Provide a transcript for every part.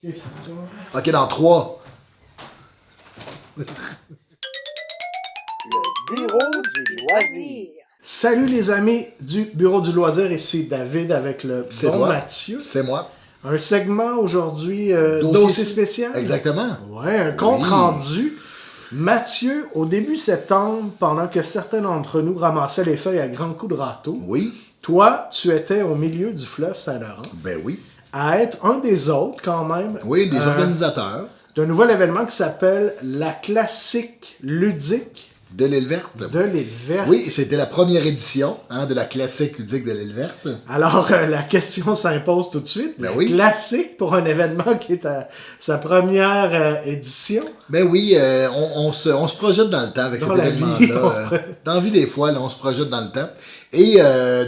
Ok, dans 3. Le bureau du loisir. Salut les amis du Bureau du loisir, ici David avec le C'est bon toi. Mathieu. C'est moi. Un segment aujourd'hui, dossier spécial. Exactement. Ouais, un compte rendu. Mathieu, au début septembre, pendant que certains d'entre nous ramassaient les feuilles à grands coups de râteau, Oui. toi, tu étais au milieu du fleuve Saint-Laurent, Ben oui. à être un des autres quand même. Oui, des organisateurs d'un nouvel événement qui s'appelle la classique ludique de l'île verte. de l'île verte. Oui, c'était la première édition de la classique ludique de l'île verte. Alors, la question s'impose tout de suite. Ben La oui. classique pour un événement qui est à sa première édition. Ben oui, on se projette dans le temps avec Dans cet la vie, événement-là. Dans la vie, des fois, là, on se projette dans le temps. Et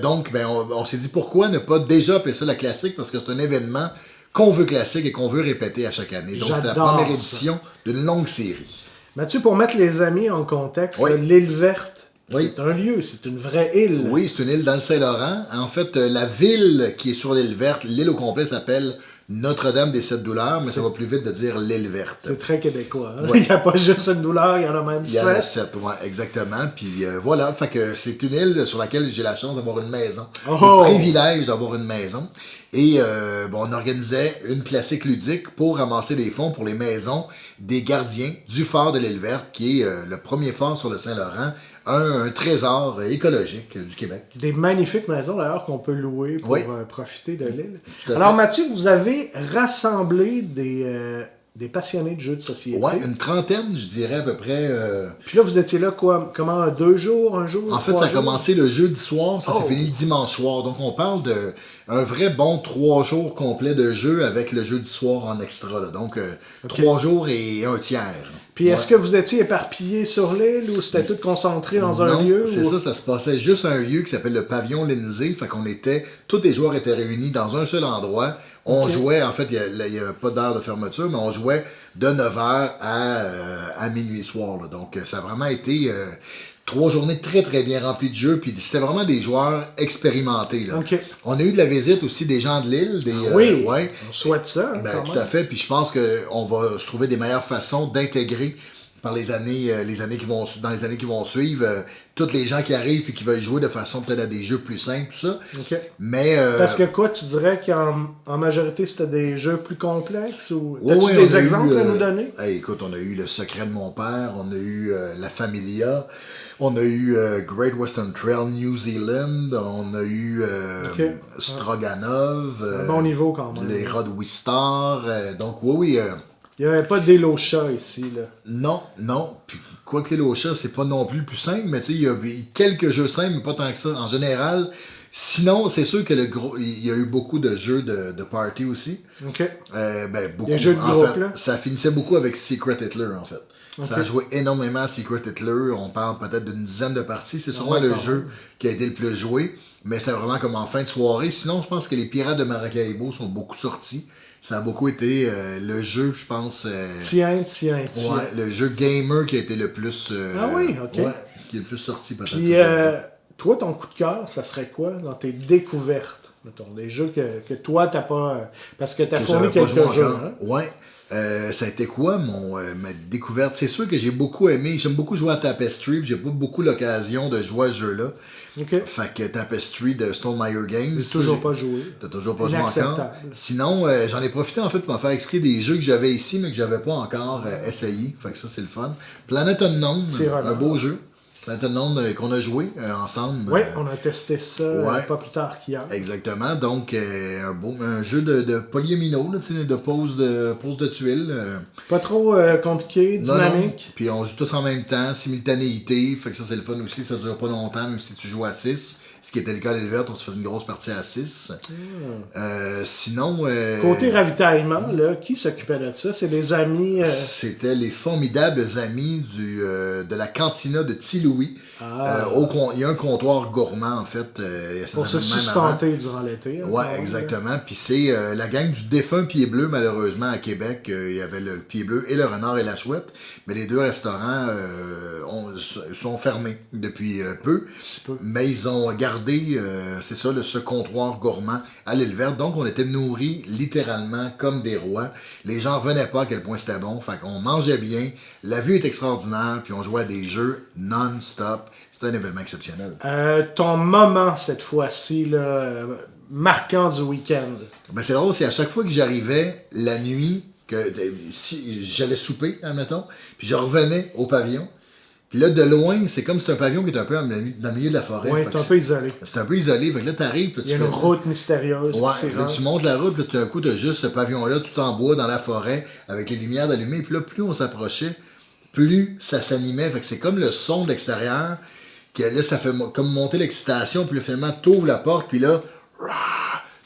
donc, ben, on s'est dit pourquoi ne pas déjà appeler ça la classique, parce que c'est un événement qu'on veut classique et qu'on veut répéter à chaque année. Donc, c'est la J'adore première ça. édition d'une longue série. Mathieu, pour mettre les amis en contexte, Oui. l'île verte, Oui. c'est un lieu, c'est une vraie île. Oui, c'est une île dans le Saint-Laurent. En fait, la ville qui est sur l'île verte, l'île au complet s'appelle Notre-Dame des Sept Douleurs, mais ça va plus vite de dire l'île verte. C'est très québécois. Hein? Oui. Il n'y a pas juste une douleur, il y en a même Il y en a 7. 7, ouais, exactement. Puis voilà, fait que c'est une île sur laquelle j'ai la chance d'avoir une maison. Oh! Le privilège d'avoir une maison. Et bon, on organisait une classique ludique pour ramasser des fonds pour les maisons des gardiens du phare de l'île verte, qui est le premier phare sur le Saint-Laurent, un trésor écologique du Québec. Des magnifiques maisons d'ailleurs qu'on peut louer pour Oui. profiter de l'île. Tout à Alors fait. Mathieu, vous avez rassemblé des passionnés de jeux de société. Ouais, une trentaine, je dirais à peu près. Puis là, vous étiez là quoi? Comment, 2 jours, 1 jour? En fait, 3 ça a jours? commencé le jeudi soir, ça Oh! s'est fini le dimanche soir. Donc, on parle de un vrai bon 3 jours complets de jeu avec le jeudi soir en extra. Là. Donc, 3 jours et un tiers. Puis est-ce que vous étiez éparpillés sur l'île ou c'était tout concentré dans un Non, lieu? c'est ou... ça se passait juste à un lieu qui s'appelle le pavillon Lindsay. Fait qu'on était, tous les joueurs étaient réunis dans un seul endroit. On jouait, en fait, il n'y a pas d'heure de fermeture, mais on jouait de 9h à minuit soir. Là. Donc, ça a vraiment été 3 journées très, très bien remplies de jeux. Puis c'était vraiment des joueurs expérimentés. Là. OK. On a eu de la visite aussi des gens de l'île. Oui, ouais. on souhaite ça. Ben, quand tout même. à fait. Puis je pense qu'on va se trouver des meilleures façons d'intégrer par les années qui vont dans les années qui vont suivre tous les gens qui arrivent et qui veulent jouer de façon peut-être à des jeux plus simples, tout ça. OK. Mais Parce que quoi, tu dirais qu'en majorité, c'était des jeux plus complexes? Ou... ouais, As-tu ouais, des on a exemples eu, à nous donner? hey, écoute, on a eu Le Secret de mon père, on a eu La Familia, on a eu Great Western Trail New Zealand, on a eu Ok. Stroganov, Un bon niveau quand même. les Rod Wistar, donc oui, Il n'y avait pas d'Elocha ici, là. non. Puis, quoi que les Lochas, c'est pas non plus le plus simple, mais tu sais, il y a quelques jeux simples, mais pas tant que ça. En général, sinon, c'est sûr que il y a eu beaucoup de jeux de party aussi. OK. Ben, beaucoup. Les jeux de En groupe, fait, là. ça finissait beaucoup avec Secret Hitler, en fait. Ça a Ok. joué énormément à Secret Hitler. On parle peut-être d'une dizaine de parties. C'est sûrement ouais, le quand jeu même. qui a été le plus joué. Mais c'était vraiment comme en fin de soirée. Sinon, je pense que les Pirates de Maracaibo sont beaucoup sortis. Ça a beaucoup été le jeu, je pense. Tiens. Ouais, le jeu gamer qui a été le plus. Ah oui, ok. Ouais, qui est le plus sorti peut-être. Puis, ce jeu-là. toi, ton coup de cœur, ça serait quoi dans tes découvertes? Mettons, des jeux que toi, t'as pas... parce que t'as Que fourni j'avais pas quelques joué jeux, encore. hein? Ouais. Ça a été quoi ma découverte? C'est sûr que j'ai beaucoup aimé. J'aime beaucoup jouer à Tapestry. Puis j'ai pas beaucoup l'occasion de jouer à ce jeu-là. OK. Fait que Tapestry de Stonemaier Games. J'ai ça, toujours pas joué. T'as toujours pas joué encore. Inacceptable. Sinon, j'en ai profité en fait pour me faire expliquer des jeux que j'avais ici, mais que j'avais pas encore essayé. Fait que ça, c'est le fun. Planet Unknown, Tireur. un beau jeu. Planet Unknown qu'on a joué ensemble. Oui, on a testé ça ouais. pas plus tard qu'hier. Exactement. Donc, un jeu de polyomino, là, tu sais, de pose de tuiles. Pas trop compliqué, Non, non. dynamique. Puis on joue tous en même temps, simultanéité. Fait que ça, c'est le fun aussi. Ça dure pas longtemps, même si tu joues à 6. Ce qui était le cas à l'île verte, on se fait une grosse partie à 6. Sinon. Côté ravitaillement, là, qui s'occupait de ça? C'est les amis... C'était les formidables amis de la cantina de Louis. Il y a un comptoir gourmand, en fait. pour se même sustenter durant l'été. hein, Ouais, quand même. exactement. Puis c'est la gang du défunt Pied Bleu, malheureusement, à Québec. Il y avait le Pied Bleu et le Renard et la Chouette. Mais les deux restaurants sont fermés depuis peu. Un petit peu. Mais ils ont gardé garder, c'est ça, ce comptoir gourmand à l'île verte. Donc, on était nourris littéralement comme des rois. Les gens ne revenaient pas à quel point c'était bon. Fait qu'on mangeait bien, la vue est extraordinaire, puis on jouait à des jeux non-stop. C'était un événement exceptionnel. Ton moment, cette fois-ci, là, marquant du week-end. Ben, c'est drôle, c'est à chaque fois que j'arrivais la nuit, si j'allais souper, admettons, puis je revenais au pavillon. Puis là, de loin, c'est comme si c'est un pavillon qui est un peu dans le milieu de la forêt. Oui, c'est un peu isolé. C'est un peu isolé. Fait que là, t'arrives, puis Il y a une route mystérieuse. Ouais, là, tu montes la route, puis tout d'un coup, t'as juste ce pavillon-là, tout en bois, dans la forêt, avec les lumières allumées. Puis là, plus on s'approchait, plus ça s'animait. Fait que c'est comme le son de l'extérieur, que là, ça fait comme monter l'excitation. Puis là, finalement, t'ouvres la porte, puis là,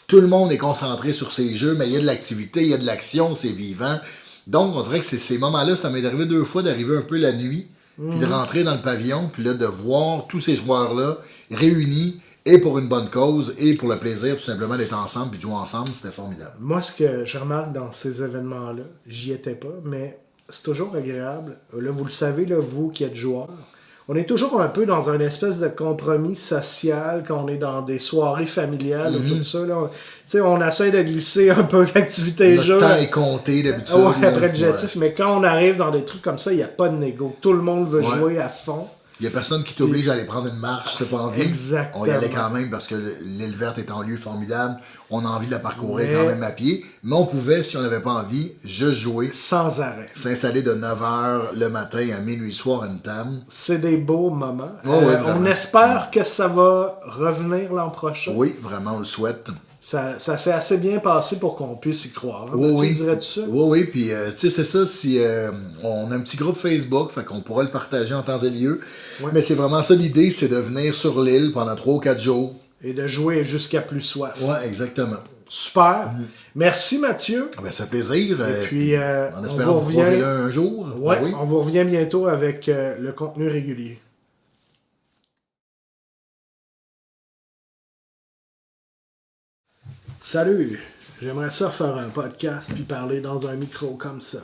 tout le monde est concentré sur ces jeux, mais il y a de l'activité, il y a de l'action, c'est vivant. Donc, on dirait que ces moments-là, ça m'est arrivé 2 fois d'arriver un peu la nuit, puis de rentrer dans le pavillon, puis là, de voir tous ces joueurs-là réunis, et pour une bonne cause, et pour le plaisir, tout simplement, d'être ensemble, puis de jouer ensemble, c'était formidable. Moi, ce que je remarque dans ces événements-là, j'y étais pas, mais c'est toujours agréable. Là, vous le savez, là, vous qui êtes joueurs, on est toujours un peu dans un espèce de compromis social quand on est dans des soirées familiales ou tout ça. Là. On essaie de glisser un peu l'activité jeu. Le temps est compté d'habitude. Ouais, après l'objectif, mais quand on arrive dans des trucs comme ça, il n'y a pas de négo. Tout le monde veut jouer à fond. Il n'y a personne qui t'oblige à aller prendre une marche, t'as pas envie. Exactement. On y allait quand même parce que l'île verte est un lieu formidable. On a envie de la parcourir quand même à pied. Mais on pouvait, si on n'avait pas envie, juste jouer. Sans arrêt. S'installer de 9h le matin à minuit soir à une table. C'est des beaux moments. On espère que ça va revenir l'an prochain. Oui, vraiment, on le souhaite. Ça s'est assez bien passé pour qu'on puisse y croire. Oui, dirais-tu ça? Oui, puis tu sais, c'est ça, si on a un petit groupe Facebook, fait qu'on pourra le partager en temps et lieu. Ouais. Mais c'est vraiment ça l'idée, c'est de venir sur l'île pendant 3 ou 4 jours. Et de jouer jusqu'à plus soif. Oui, exactement. Super. Merci Mathieu. Ben, c'est un plaisir. Et puis, en espérant vous croiser là un jour. Ouais, oui, on vous revient bientôt avec le contenu régulier. Salut, j'aimerais ça faire un podcast puis parler dans un micro comme ça.